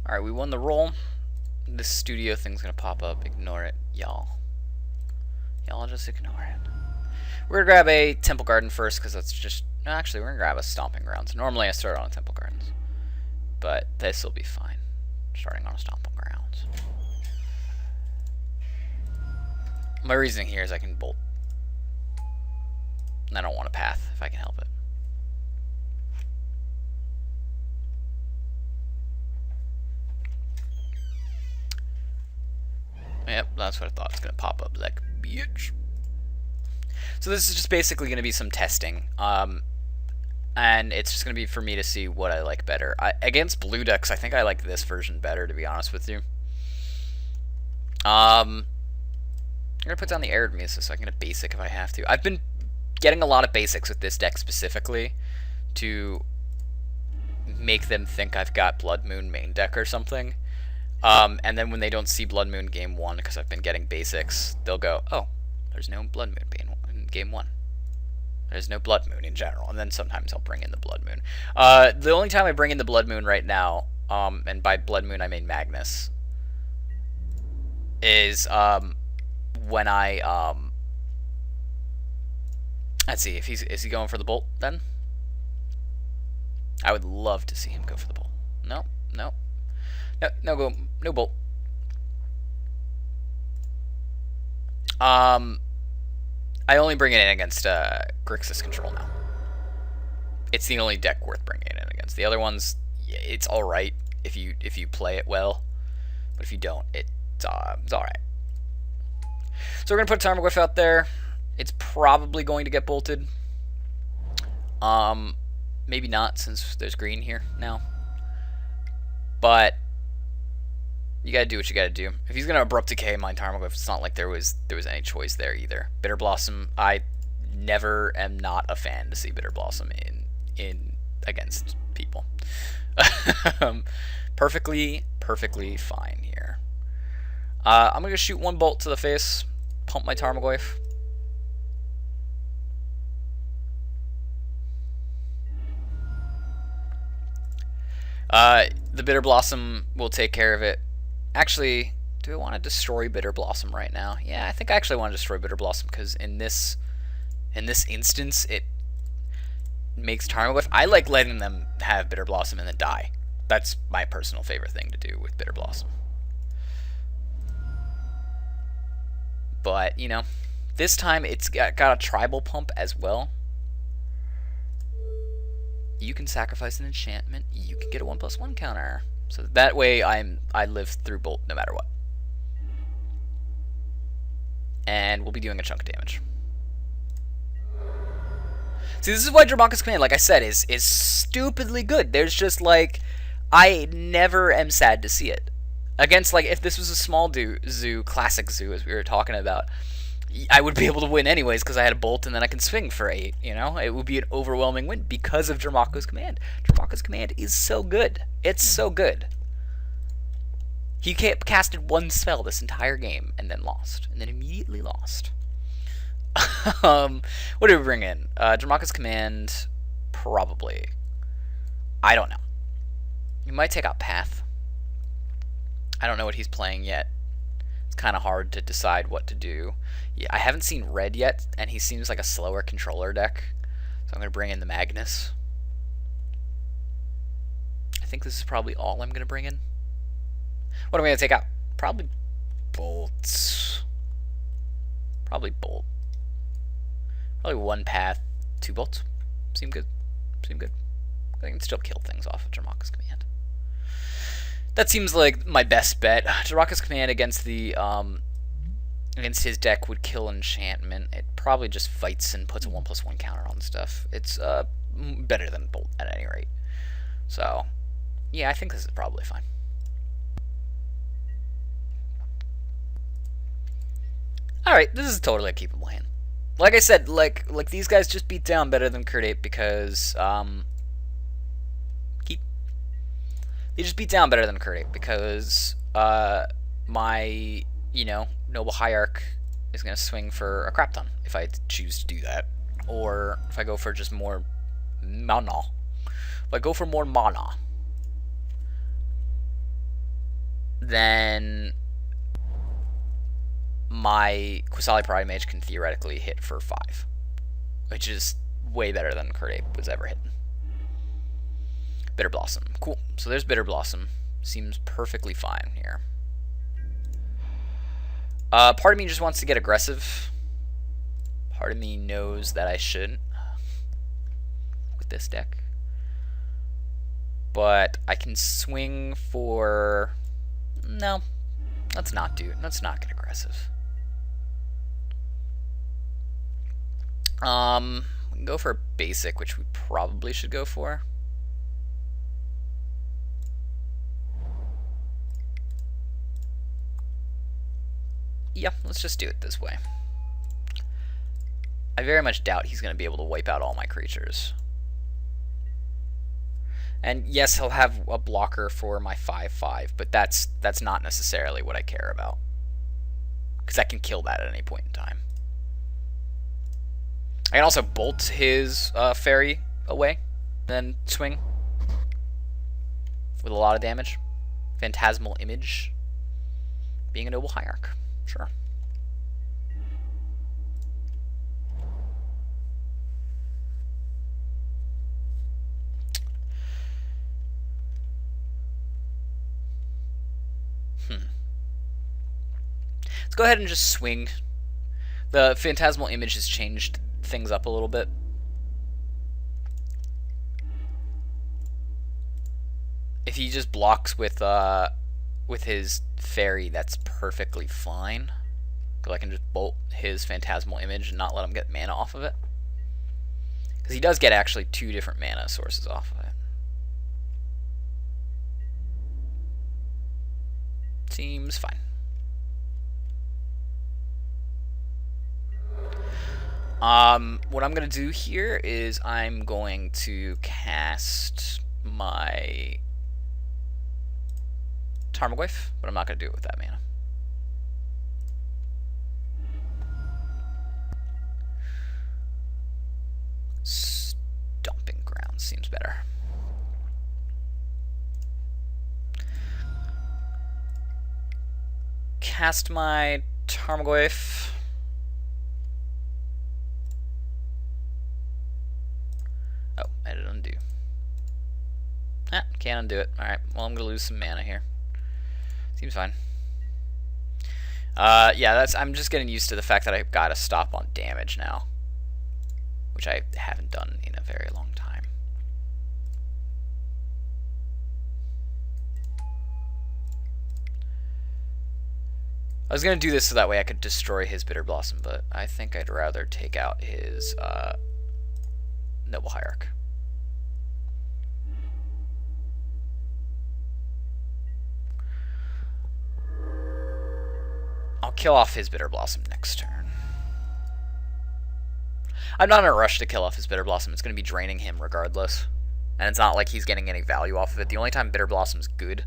Alright, we won the roll. This studio thing's gonna pop up. Ignore it, y'all. Y'all just ignore it. We're gonna grab a Temple Garden first, because that's just... Actually, we're gonna grab a Stomping Grounds. Normally I start on a Temple Gardens. But this will be fine. Starting on a Stomping Grounds. My reasoning here is I can bolt. And I don't want a path, if I can help it. Yep, that's what I thought. It's going to pop up like bitch. So this is just basically going to be some testing. And it's just going to be for me to see what I like better. Against blue decks, I think I like this version better, to be honest with you. I'm going to put down the Arid Musa so I can get a basic if I have to. I've been getting a lot of basics with this deck specifically to make them think I've got Blood Moon main deck or something. And then when they don't see Blood Moon game 1, because I've been getting basics, they'll go, oh, there's no Blood Moon in game 1. There's no Blood Moon in general. And then sometimes I'll bring in the Blood Moon. The only time I bring in the Blood Moon right now, and by Blood Moon I mean Magnus, is when I, let's see, if is he going for the Bolt then? I would love to see him go for the Bolt. No, no. No Bolt. I only bring it in against Grixis Control now. It's the only deck worth bringing it in against. The other ones, yeah, it's all right if you play it well, but if you don't, it's all right. So we're gonna put Tarmogoyf out there. It's probably going to get bolted. Maybe not, since there's green here now. But you gotta do what you gotta do. If he's gonna Abrupt Decay my Tarmogoyf, it's not like there was any choice there either. Bitter Blossom, I never am not a fan to see Bitter Blossom in against people. Perfectly fine here. I'm gonna shoot one bolt to the face, pump my Tarmogoyf. The Bitter Blossom will take care of it. Actually, do I want to destroy Bitter Blossom right now? Yeah, I think I actually want to destroy Bitter Blossom because in this instance, it makes Tarmogoyf. I like letting them have Bitter Blossom and then die. That's my personal favorite thing to do with Bitter Blossom. But, you know, this time it's got a tribal pump as well. You can sacrifice an enchantment. You can get a 1/1 counter. So that way I live through Bolt no matter what. And we'll be doing a chunk of damage. See, this is why Dramoka's Command, like I said, is stupidly good. There's just like, I never am sad to see it. Against, like, if this was a small zoo, classic zoo as we were talking about, I would be able to win anyways because I had a Bolt and then I can swing for 8, you know? It would be an overwhelming win because of Dramoka's Command. Dramoka's Command is so good. It's so good. He casted one spell this entire game and then lost. And then immediately lost. What did we bring in? Dramoka's Command, probably. I don't know. He might take out Path. I don't know what he's playing yet. It's kind of hard to decide what to do. Yeah, I haven't seen Red yet, and he seems like a slower controller deck. So I'm going to bring in the Magnus. I think this is probably all I'm going to bring in. What am I going to take out? Probably Bolts. Probably Bolt. Probably one Path, 2 Bolts. Seem good. Seem good. I can still kill things off of Dramoka's Command. That seems like my best bet. Dramoka's Command against the against his deck would kill enchantment. It probably just fights and puts a 1/1 counter on stuff. It's better than Bolt at any rate. So yeah, I think this is probably fine. Alright, this is totally a keepable hand. Like I said, like these guys just beat down better than Kurt 8 because they just beat down better than Kurt 8 because my, you know, Noble Hierarch is going to swing for a crap ton if I choose to do that. Or if I go for just more mana. If I go for more mana, then my Qasali Parade Mage can theoretically hit for 5, which is way better than Kurt Ape was ever hitting. Bitter Blossom. Cool. So there's Bitter Blossom. Seems perfectly fine here. Part of me just wants to get aggressive. Part of me knows that I shouldn't with this deck. But I can swing for... No. Let's not do it. Let's not get aggressive. We can go for a basic, which we probably should go for. Yeah, let's just do it this way. I very much doubt he's going to be able to wipe out all my creatures. And yes, he'll have a blocker for my 5/5, but that's not necessarily what I care about. Because I can kill that at any point in time. I can also bolt his fairy away, then swing with a lot of damage. Phantasmal Image, being a Noble Hierarch. Sure. Let's go ahead and just swing. The Phantasmal Image has changed things up a little bit. If he just blocks with his fairy, that's perfectly fine. Because I can just bolt his Phantasmal Image and not let him get mana off of it. Because he does get actually 2 different mana sources off of it. Seems fine. What I'm going to do here is I'm going to cast my Tarmogoyf, but I'm not going to do it with that mana. Stomping Ground seems better. Cast my Tarmogoyf. Oh, edit undo. Ah, can't undo it. Alright, well I'm gonna lose some mana here. Seems fine. Yeah, I'm just getting used to the fact that I've got to stop on damage now, which I haven't done in a very long time. I was gonna do this so that way I could destroy his Bitter Blossom, but I think I'd rather take out his Noble Hierarch. I'll kill off his Bitter Blossom next turn. I'm not in a rush to kill off his Bitter Blossom. It's going to be draining him regardless. And it's not like he's getting any value off of it. The only time Bitter Blossom's good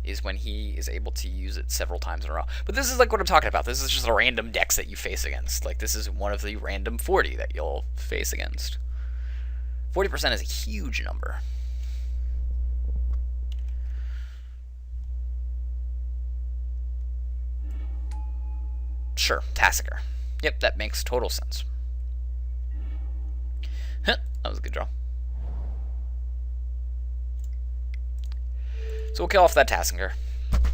is when he is able to use it several times in a row. But this is like what I'm talking about. This is just the random decks that you face against. Like, this is one of the random 40 that you'll face against. 40% is a huge number. Sure, Tassiger. Yep, that makes total sense. Huh, that was a good draw. So we'll kill off that Tassiger.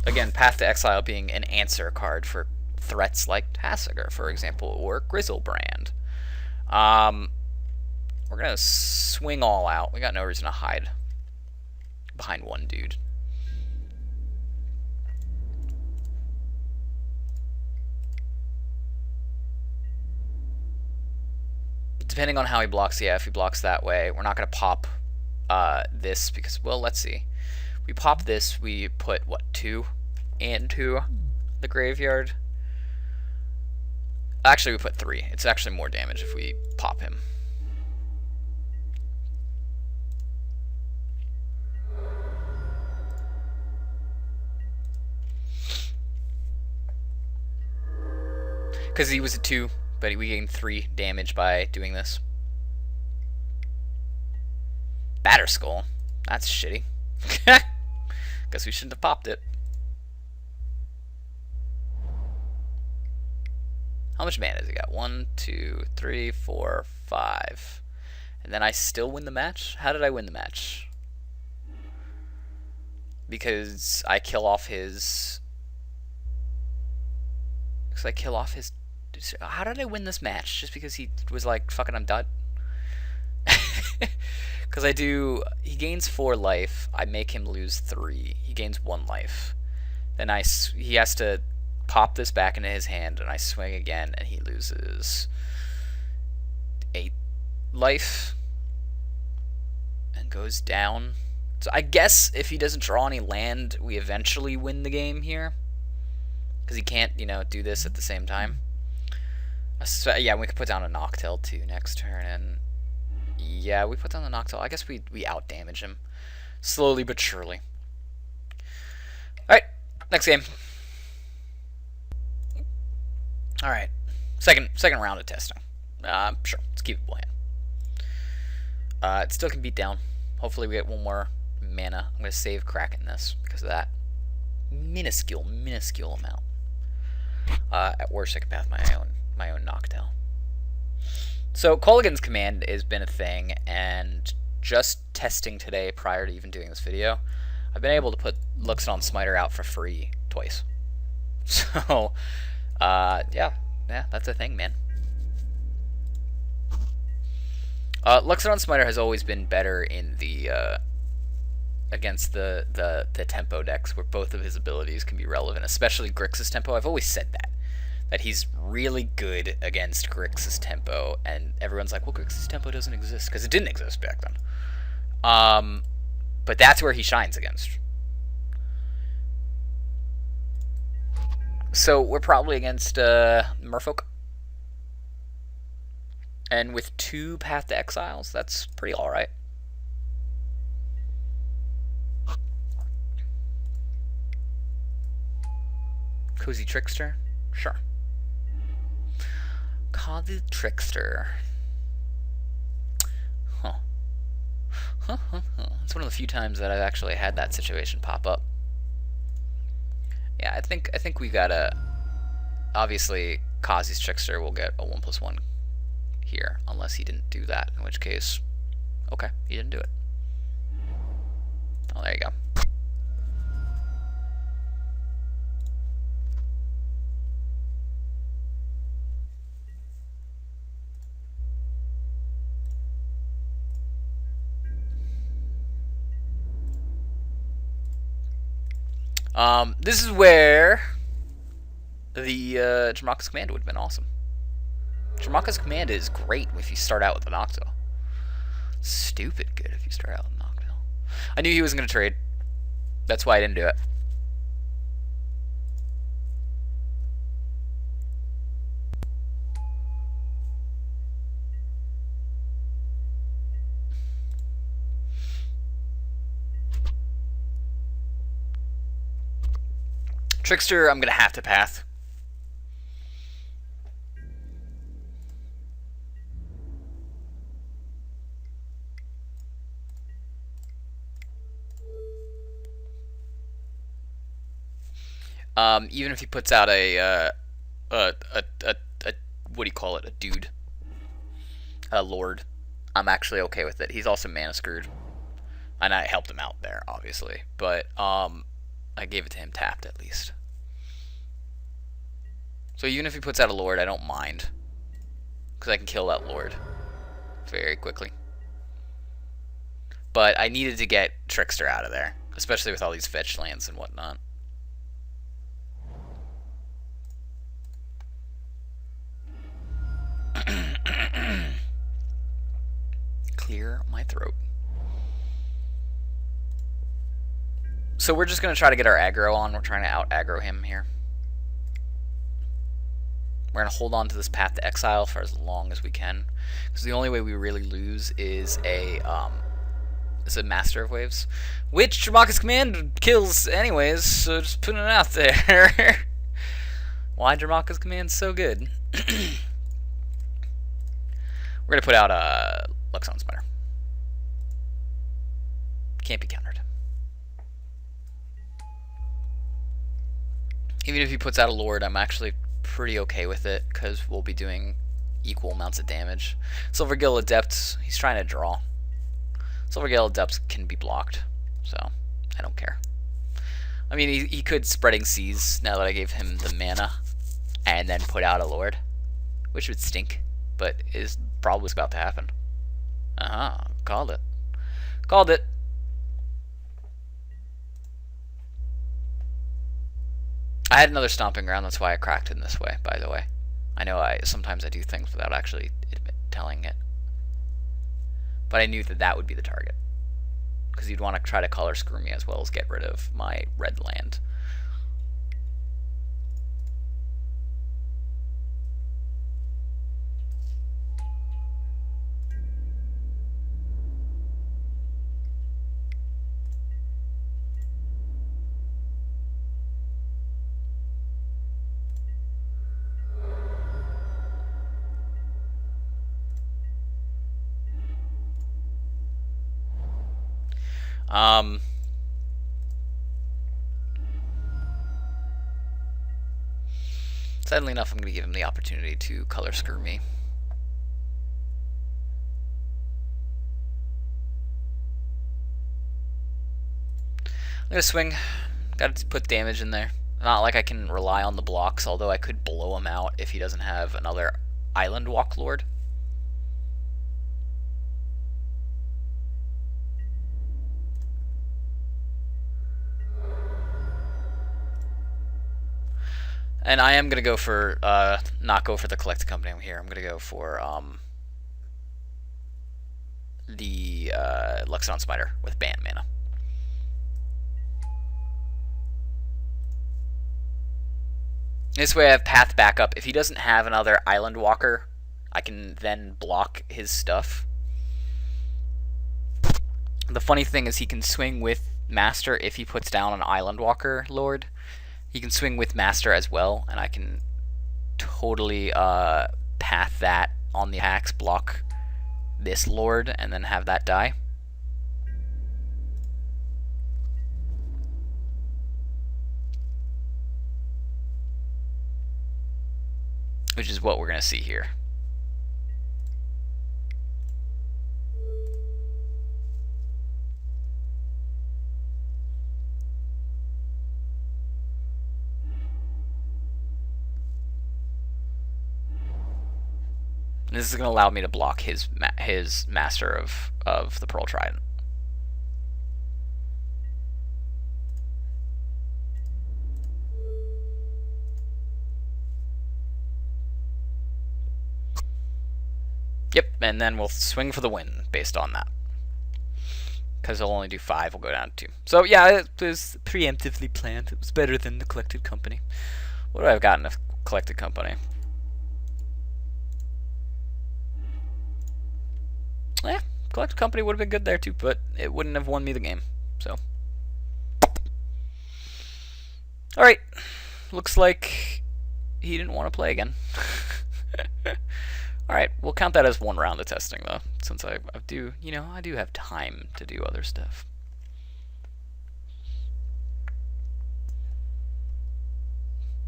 Again, Path to Exile being an answer card for threats like Tassiger, for example, or Grizzlebrand. We're going to swing all out. We got no reason to hide behind one dude. Depending on how he blocks, yeah, if he blocks that way, we're not going to pop this because, well, let's see. We pop this, we put, what, 2 into the graveyard? Actually, we put 3. It's actually more damage if we pop him. Because he was a 2, but we gained 3 damage by doing this. Batterskull. That's shitty. Guess we shouldn't have popped it. How much mana does he got? 1, 2, 3, 4, 5. And then I still win the match? How did I win the match? Because I kill off his... Because I kill off his... How did I win this match? Just because he was like, fucking, I'm done? Because I do... He gains 4 life. I make him lose 3. He gains 1 life. Then he has to pop this back into his hand, and I swing again, and he loses 8 life. And goes down. So I guess if he doesn't draw any land, we eventually win the game here. Because he can't, you know, do this at the same time. So, yeah, we could put down a Noctil too next turn, and yeah, we put down the Noctil. I guess we out-damage him. Slowly but surely. Alright, next game. Alright, second round of testing. Sure, let's keep it bland. It still can beat down. Hopefully we get 1 more mana. I'm going to save Kraken this because of that minuscule amount. At worst, I can path my own Noctil. So Colligan's command has been a thing, and just testing today prior to even doing this video, I've been able to put Luxodon Smiter out for free twice. So, yeah, that's a thing, man. Luxodon Smiter has always been better in the against the tempo decks, where both of his abilities can be relevant, especially Grixis tempo. I've always said that he's really good against Grixis tempo, and everyone's like, well, Grixis tempo doesn't exist, because it didn't exist back then. But that's where he shines against. So we're probably against Merfolk. And with 2 Path to Exiles, that's pretty alright. Cozy Trickster? Sure. Cozy Trickster. Huh. It's one of the few times that I've actually had that situation pop up. Yeah, I think we gotta... Obviously, Cozy's Trickster will get a 1/1 here, unless he didn't do that, in which case... Okay, he didn't do it. Oh, there you go. This is where the Jamaka's Command would have been awesome. Jamaka's Command is great if you start out with a Noctil. Stupid good if you start out with a Noctil. I knew he wasn't going to trade. That's why I didn't do it. Trickster, I'm going to have to path. Even if he puts out a what do you call it? A dude. A lord. I'm actually okay with it. He's also mana screwed. And I helped him out there, obviously. But, I gave it to him tapped, at least. So even if he puts out a lord, I don't mind. Because I can kill that lord very quickly. But I needed to get Trickster out of there. Especially with all these fetch lands and whatnot. Clear my throat. So we're just going to try to get our aggro on. We're trying to out-aggro him here. We're going to hold on to this Path to Exile for as long as we can. Because the only way we really lose is a Master of Waves. Which Jamaka's Command kills anyways, so just putting it out there. Why Jamaka's Command's so good. We're going to put out a Luxodon Smiter. Can't be countered. Even if he puts out a Lord, I'm actually pretty okay with it because we'll be doing equal amounts of damage. Silvergill Adept, he's trying to draw. Silvergill Adept can be blocked, so I don't care. I mean, he could Spreading Seas now that I gave him the mana, and then put out a Lord, which would stink, but is probably about to happen. Called it. Called it. I had another Stomping Ground, that's why I cracked in this way, by the way. I know sometimes I do things without actually telling it. But I knew that that would be the target. Because you'd want to try to color screw me as well as get rid of my red land. Sadly enough, I'm going to give him the opportunity to color screw me. I'm going to swing. Got to put damage in there. Not like I can rely on the blocks, although I could blow him out if he doesn't have another Island Walk Lord. And I am going to go for, not go for the Collected Company here. I'm going to go for the Luxodon Spider with Bant mana. This way I have path backup. If he doesn't have another Island Walker, I can then block his stuff. The funny thing is he can swing with Master if he puts down an Island Walker Lord. He can swing with Master as well, and I can totally path that on the attacks, block this Lord, and then have that die. Which is what we're going to see here. This is going to allow me to block his Master of the Pearl Trident. Yep, and then we'll swing for the win based on that. Because he'll only do 5, we'll go down to 2. So yeah, it was preemptively planned. It was better than the Collected Company. What do I have gotten a Collected Company? Yeah, Collected Company would have been good there too, but it wouldn't have won me the game. So, alright, looks like he didn't want to play again. Alright, we'll count that as one round of testing though, since I do have time to do other stuff.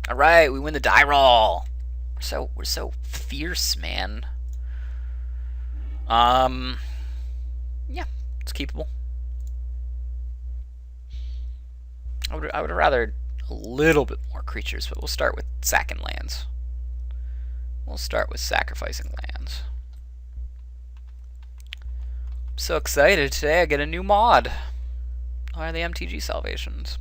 Alright, we win the die roll. We're so fierce, man. Yeah, it's keepable. I would rather a little bit more creatures, but we'll start with sacking lands. We'll start with sacrificing lands. I'm so excited today I get a new mod. Are the MTG Salvations?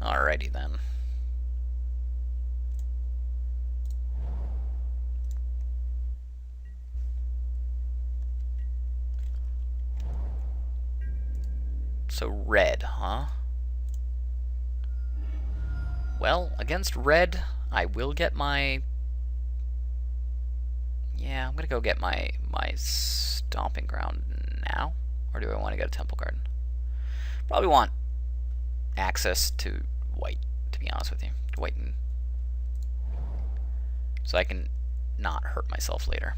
Alrighty then. So red, huh? Well, against red, I will get my... Yeah, I'm gonna go get my Stomping Ground now. Or do I want to go to Temple Garden? Probably want access to white, to be honest with you. White and... so I can not hurt myself later.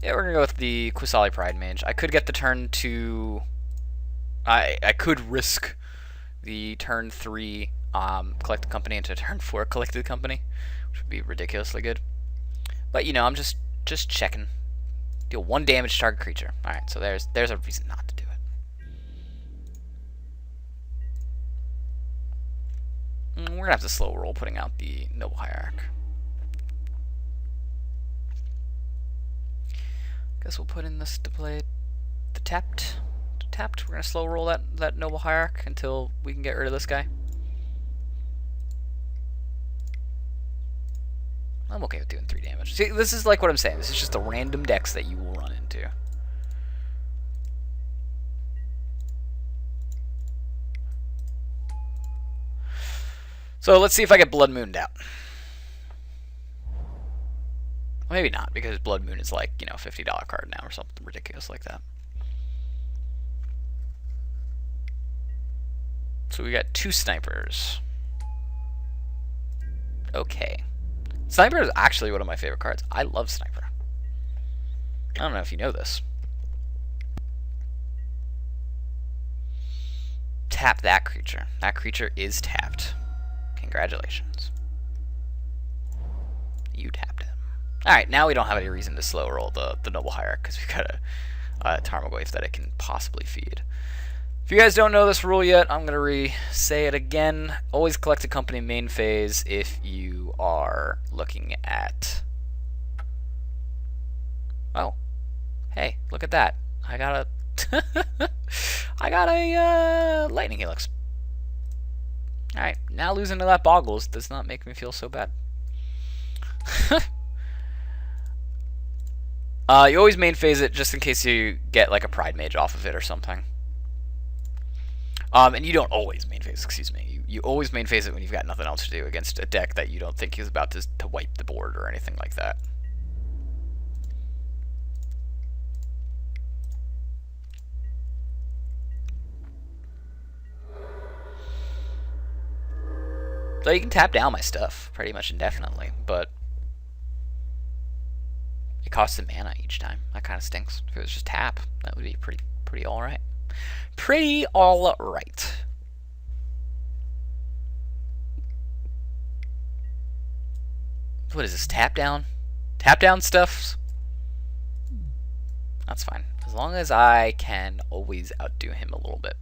Yeah, we're gonna go with the Qusali Pride Mage. I could get the turn 2. I could risk the turn 3 Collected Company into turn 4 Collected Company, which would be ridiculously good. But you know, I'm just checking. Deal 1 damage to target creature. Alright, so there's a reason not to do it. We're gonna have to slow roll putting out the Noble Hierarch. Guess we'll put in this to play the tapped. We're gonna slow roll that Noble Hierarch until we can get rid of this guy. I'm okay with doing 3 damage. See, this is like what I'm saying. This is just the random decks that you will run into. So let's see if I get Blood Mooned out. Well, maybe not, because Blood Moon is like, you know, $50 card now or something ridiculous like that. So we got 2 snipers. Okay. Sniper is actually one of my favorite cards. I love Sniper. I don't know if you know this. Tap that creature. That creature is tapped. Congratulations. You tapped him. Alright, now we don't have any reason to slow roll the Noble Hierarch because we've got a Tarmogoyf that it can possibly feed. If you guys don't know this rule yet, I'm going to re-say it again. Always collect a company main phase if you are looking at... Oh. Hey, look at that. I got a... I got a Lightning Helix. Alright, now losing to that Boggles does not make me feel so bad. You always main phase it just in case you get like a Pride Mage off of it or something. And you don't always main phase, excuse me. You always main phase it when you've got nothing else to do against a deck that you don't think is about to wipe the board or anything like that. So you can tap down my stuff pretty much indefinitely, but it costs a mana each time. That kind of stinks. If it was just tap, that would be pretty all right. Pretty all right. What is this? Tap down? Tap down stuff? That's fine. As long as I can always outdo him a little bit.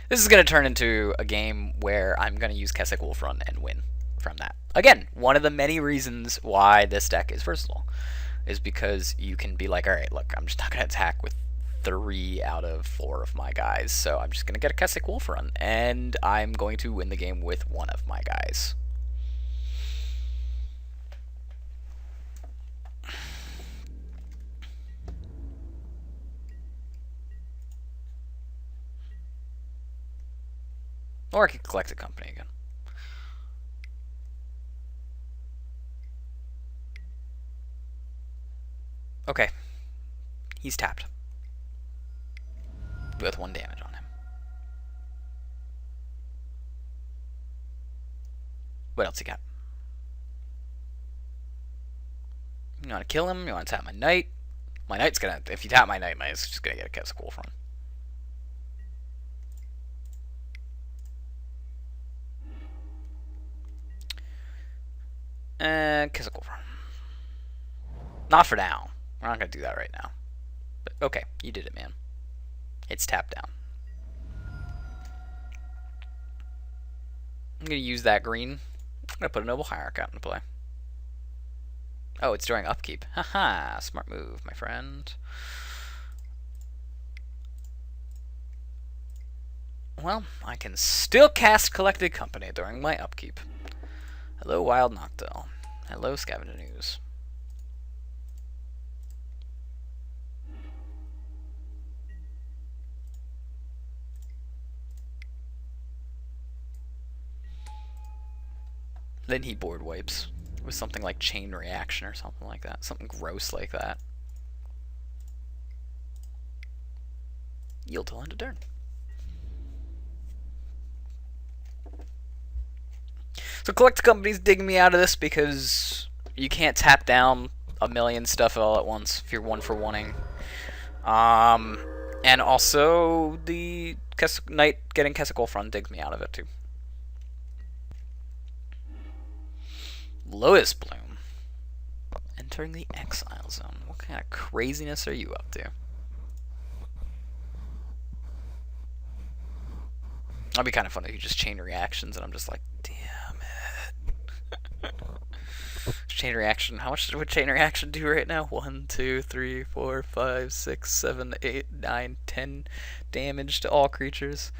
This is going to turn into a game where I'm going to use Kessig Wolf Run and win from that. Again, one of the many reasons why this deck is versatile is because you can be like, alright, look, I'm just not going to attack with 3 out of 4 of my guys, so I'm just going to get a Kessig Wolf Run, and I'm going to win the game with 1 of my guys. Or I could collect a company again. Okay. He's tapped. With 1 damage on him. What else you got? You want to kill him? You want to tap my knight? My knight's gonna... If you tap my knight, my knight's just gonna get a Kessig Wolf Run. And Kessig Wolf Run. Not for now. We're not gonna do that right now. But okay, you did it, man. It's tapped down. I'm going to use that green. I'm going to put a Noble Hierarch out into play. Oh, it's during upkeep. Haha, smart move, my friend. Well, I can still cast Collected Company during my upkeep. Hello, Wild Noctowl. Hello, Scavenger News. Then he board wipes with something like Chain Reaction or something like that. Something gross like that. Yield till end of turn. So Collect Company's digging me out of this because you can't tap down a million stuff all at once if you're one for wanting. And also the Knight getting Kesselfront digs me out of it too. Lotus Bloom entering the Exile Zone. What kind of craziness are you up to? That'd be kind of funny if you just chain reactions and I'm just like, damn it. Chain reaction. How much would chain reaction do right now? 1, 2, 3, 4, 5, 6, 7, 8, 9, 10 damage to all creatures.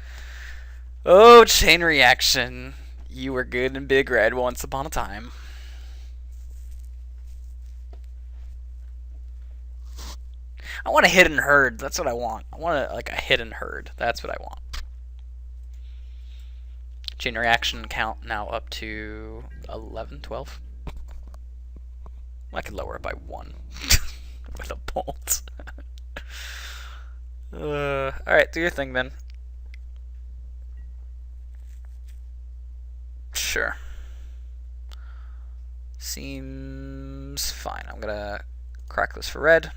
Oh, chain reaction. You were good in Big Red once upon a time. I want a hidden herd. That's what I want. I want like a hidden herd. That's what I want. Chain reaction count now up to 11, 12. I could lower it by 1 with a bolt. Alright, do your thing then. Sure. Seems fine. I'm gonna crack this for red.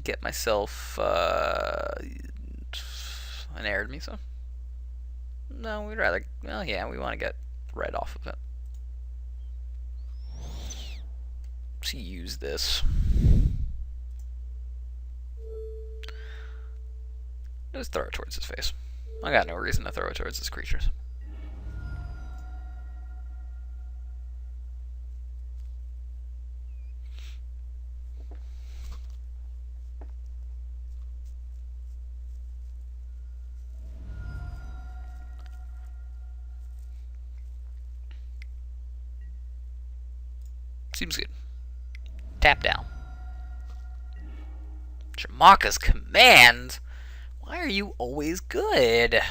Get myself an Arid Mesa. No, we'd rather. Well, yeah, we want to get red off of it. Let's use this. Just throw it towards his face. I got no reason to throw it towards his creatures. Seems good. Tap down. Jamaka's Command? Why are you always good?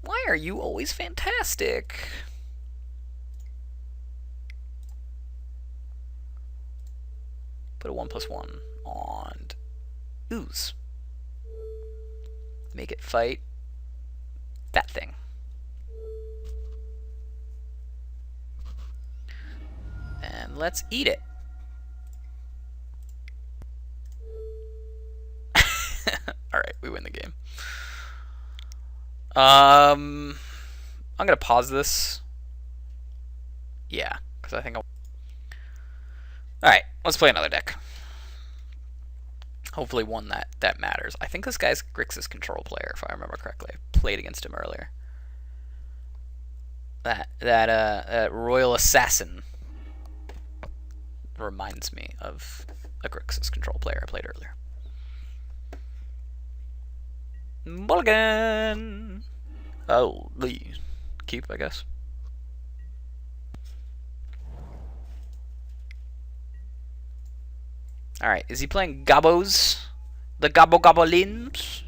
Why are you always fantastic? Put a 1/1 on Ooze. Make it fight that thing. And let's eat it. Alright, we win the game. I'm gonna pause this. Yeah, because I think I'll... Alright, let's play another deck. Hopefully one that matters. I think this guy's Grixis control player, if I remember correctly. I played against him earlier. That Royal Assassin reminds me of a Grixis control player I played earlier. Mulligan! Oh, Lee. Keep, I guess. Alright, is he playing Gobos? The Goblins?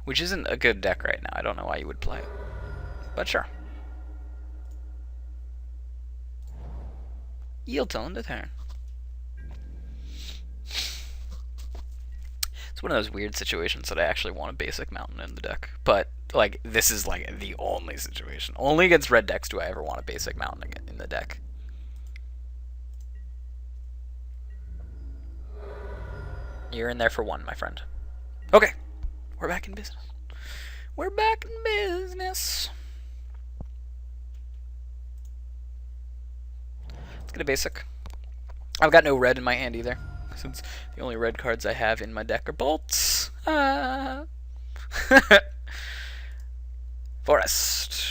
Which isn't a good deck right now. I don't know why you would play it. But sure. Yield tone the turn. It's one of those weird situations that I actually want a basic mountain in the deck. But, like, this is, like, the only situation. Only against red decks do I ever want a basic mountain in the deck. You're in there for 1, my friend. Okay. We're back in business. We're back in business. Let's get a basic. I've got no red in my hand either, since the only red cards I have in my deck are bolts. Forest.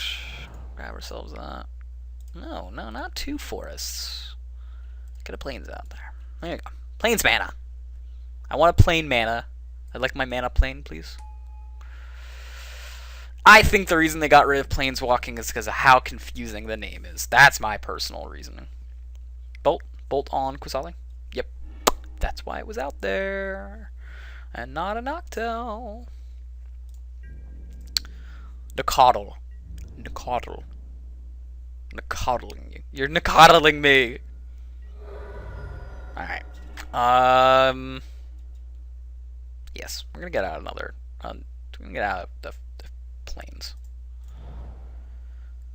Grab ourselves that. No, not 2 forests. Get a plains out there. There you go. Plains mana. I want a plain mana. I'd like my mana plain, please. I think the reason they got rid of planeswalking is because of how confusing the name is. That's my personal reasoning. Bolt on Qasali. Yep. That's why it was out there. And not a Noctowl. Nicoddle. Nicoddling you. You're nicoddling me. Alright. Yes, we're gonna get out another. We're gonna get out of the plains.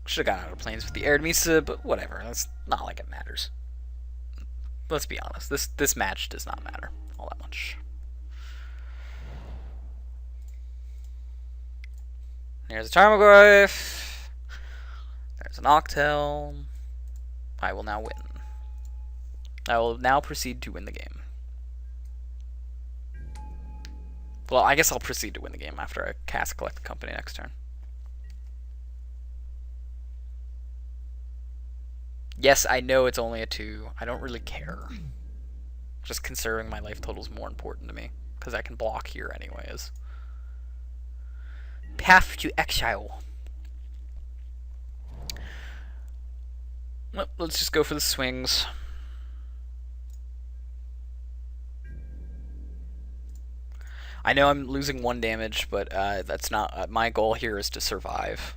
Should have got out of planes with the Air Misa, but whatever. That's not like it matters. Let's be honest. This match does not matter all that much. There's a Tarmogoyf. There's an Octel. I will now win. I will now proceed to win the game. Well, I guess I'll proceed to win the game after I cast Collect the Company next turn. Yes, I know it's only a 2. I don't really care. Just conserving my life total is more important to me, because I can block here anyways. Path to Exile. Well, let's just go for the swings. I know I'm losing 1 damage, but that's not... my goal here is to survive.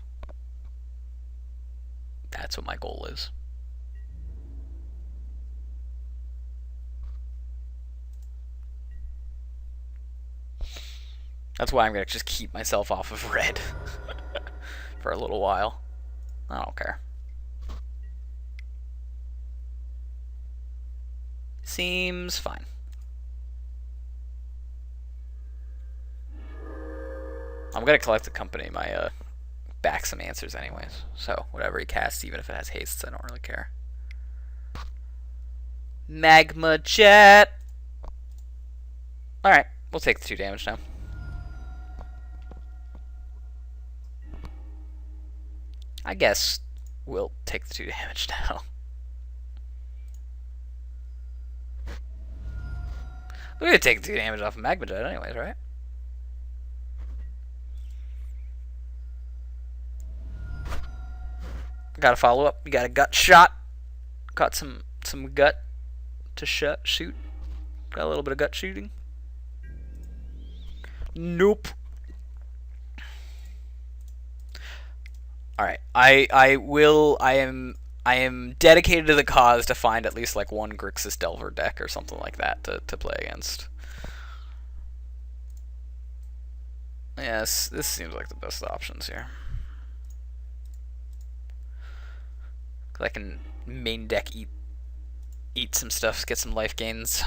That's what my goal is. That's why I'm going to just keep myself off of red for a little while. I don't care. Seems fine. I'm going to Collect the Company, my back some answers anyways. So whatever he casts, even if it has hastes, I don't really care. Magma Jet. Alright, we'll take the 2 damage now. I guess we'll take the 2 damage now. We're gonna take the 2 damage off of Magma Jet anyways, right? Gotta follow up. You got a gut shot. Got some gut to shoot. Got a little bit of gut shooting. Nope. Alright. I am dedicated to the cause to find at least like 1 Grixis Delver deck or something like that to play against. Yes, this seems like the best options here. I can main deck eat some stuff, get some life gains.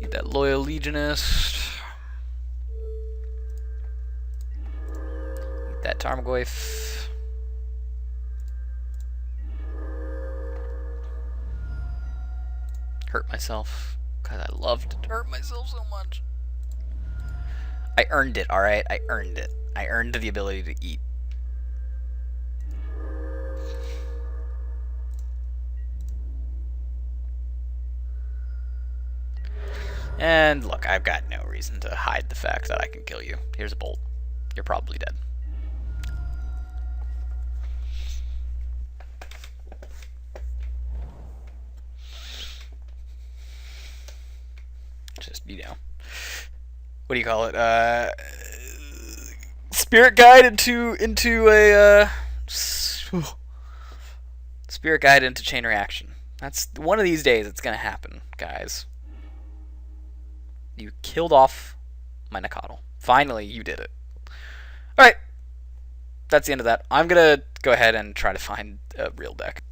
Need that Loyal Legionist. Need that Tarmogoyf. Hurt myself. God, I love to hurt myself so much. I earned it, alright? I earned it. I earned the ability to eat. And look, I've got no reason to hide the fact that I can kill you. Here's a bolt. You're probably dead. Just, you know, what do you call it? Spirit guide into a spirit guide into chain reaction. That's one of these days. It's gonna happen, guys. You killed off my Nakatl. Finally, you did it. All right, that's the end of that. I'm gonna go ahead and try to find a real deck.